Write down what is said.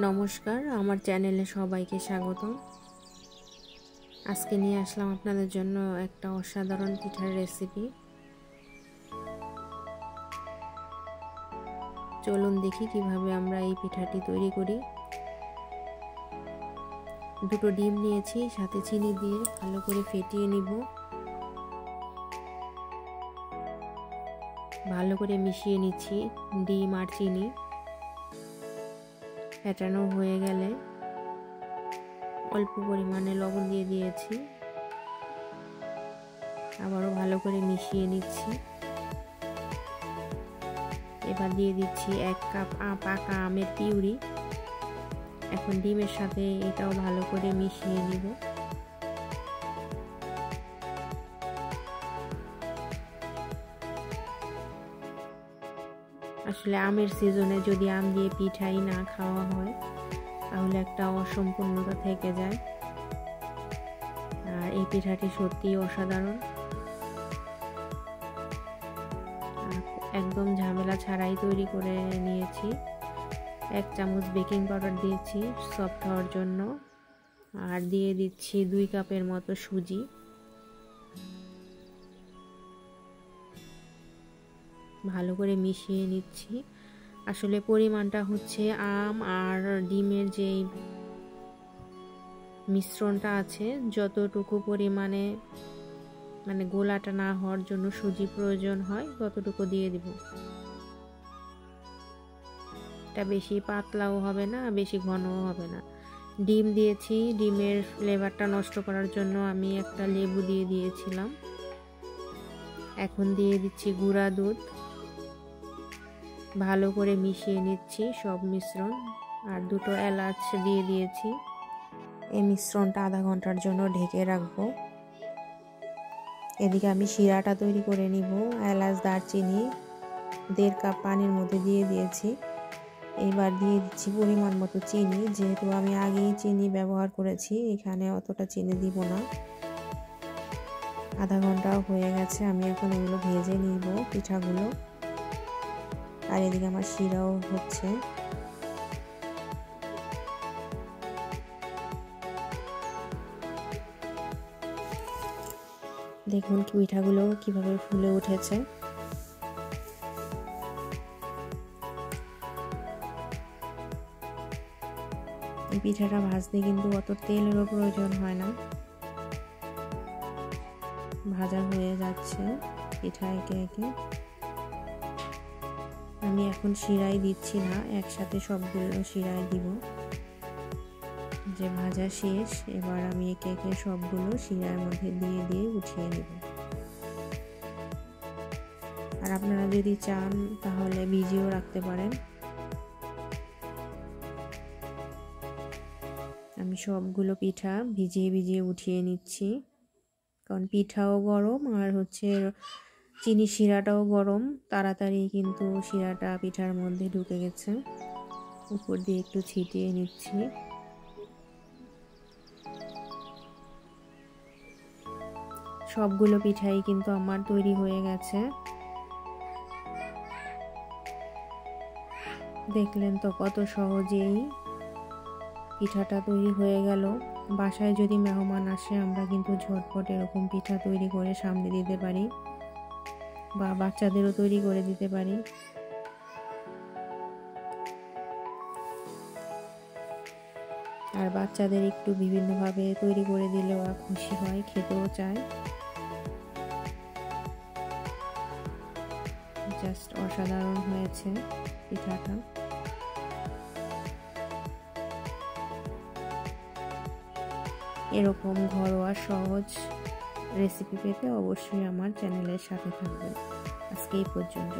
নমস্কার, আমার চ্যানেলে সবাইকে স্বাগতম। আজকে নিয়ে আসলাম আপনাদের জন্য একটা অসাধারণ পিঠার রেসিপি। চলুন দেখি কিভাবে আমরা এই পিঠাটি তৈরি করি। দুটো ডিম নিয়েছি, সাথে চিনি দিয়ে ভালো করে ফেটিয়ে নিব। ভালো করে মিশিয়ে নিচ্ছি ডিম আর চিনি। ফেটানো হয়ে গেলে অল্প পরিমাণে লবণ দিয়ে দিয়েছি, আবারও ভালো করে মিশিয়ে নিচ্ছি। এবার দিয়ে দিচ্ছি 1 কাপ পাকা আমের পিউরি। এখন ডিমের সাথে এটাও ভালো করে মিশিয়ে নিব। আসলে আমের সিজনে যদি আম দিয়ে পিঠাই না খাওয়া হয় তাহলে একটা অসম্পূর্ণতা থেকে যায়। আর এই পিঠাটি সত্যি অসাধারণ, একদম ঝামেলা ছাড়াই তৈরি করে নিয়েছি। 1 চামচ বেকিং পাউডার দিয়েছি সফট হওয়ার জন্য, আর দিয়ে দিচ্ছি 2 কাপের মতো সুজি। ভালো করে মিশিয়ে নিচ্ছি। আসলে পরিমাণটা হচ্ছে আম আর ডিমের যে মিশ্রণটা আছে, যতটুকু পরিমাণে মানে গোলাটা না হওয়ার জন্য সুজি প্রয়োজন হয় ততটুকু দিয়ে দিব। এটা বেশি পাতলাও হবে না, বেশি ঘনও হবে না। ডিম দিয়েছি, ডিমের ফ্লেভারটা নষ্ট করার জন্য আমি একটা লেবু দিয়ে দিয়েছিলাম। এখন দিয়ে দিচ্ছি গুঁড়া দুধ। ভালো করে মিশিয়ে নিচ্ছি সব মিশ্রণ, আর 2টো এলাচ দিয়ে দিয়েছি। এই মিশ্রণটা আধা ঘন্টার জন্য ঢেকে রাখবো। এদিকে আমি শিরাটা তৈরি করে নিব। এলাচ, দারচিনি 1.5 কাপ পানির মধ্যে দিয়ে দিয়েছি। এবার দিয়ে দিচ্ছি পরিমাণ মতো চিনি। যেহেতু আমি আগেই চিনি ব্যবহার করেছি, এখানে অতটা চিনি দিব না। আধা ঘন্টাও হয়ে গেছে, আমি এখন এগুলো ভেজে নিব পিঠাগুলো। আর এদিকে আমার শিরাও হচ্ছে। দেখুন পিঠাগুলো কিভাবে ফুলে উঠেছে। এই পিঠাটা ভাজতে কিন্তু অত তেলেরও প্রয়োজন হয় না, ভাজা হয়ে যাচ্ছে পিঠা একে একে। আমি এখন শিরাই দিচ্ছি না, একসাথে সবগুলো শিরাই দিব। যে ভাজা শেষ, এবার আমি একে একে সবগুলো শিরার মধ্যে দিয়ে দিয়ে উঠিয়ে নেব। আর আপনারা যদি চান তাহলে ভিজিয়েও রাখতে পারেন। আমি সবগুলো পিঠা ভিজিয়ে ভিজিয়ে উঠিয়ে নিচ্ছি, কারণ পিঠাও গরম আর হচ্ছে চিনি শিরাটাও গরম। তাড়াতাড়ি কিন্তু শিরাটা পিঠার মধ্যে ঢুকে গেছে। উপর দিয়ে একটু ছিটিয়ে নিচ্ছি। সবগুলো পিঠাই কিন্তু আমার তৈরি হয়ে গেছে। দেখলেন তো কত সহজেই পিঠাটা তৈরি হয়ে গেল। বাসায় যদি মেহমান আসে আমরা কিন্তু ঝটপট এরকম পিঠা তৈরি করে সামনে দিতে পারি, বা বাচ্চাদেরও তৈরি করে দিতে পারি। আর বাচ্চাদের একটু বিভিন্নভাবে তৈরি করে দিলে ওরা খুশি হয়, খেতেও চায়। জাস্ট অসাধারণ হয়েছে পিঠাটা। এরকম ঘরোয়া সহজ রেসিপি পেতে অবশ্যই আমার চ্যানেলের সাথে থাকবেন। আজকে এই পর্যন্ত।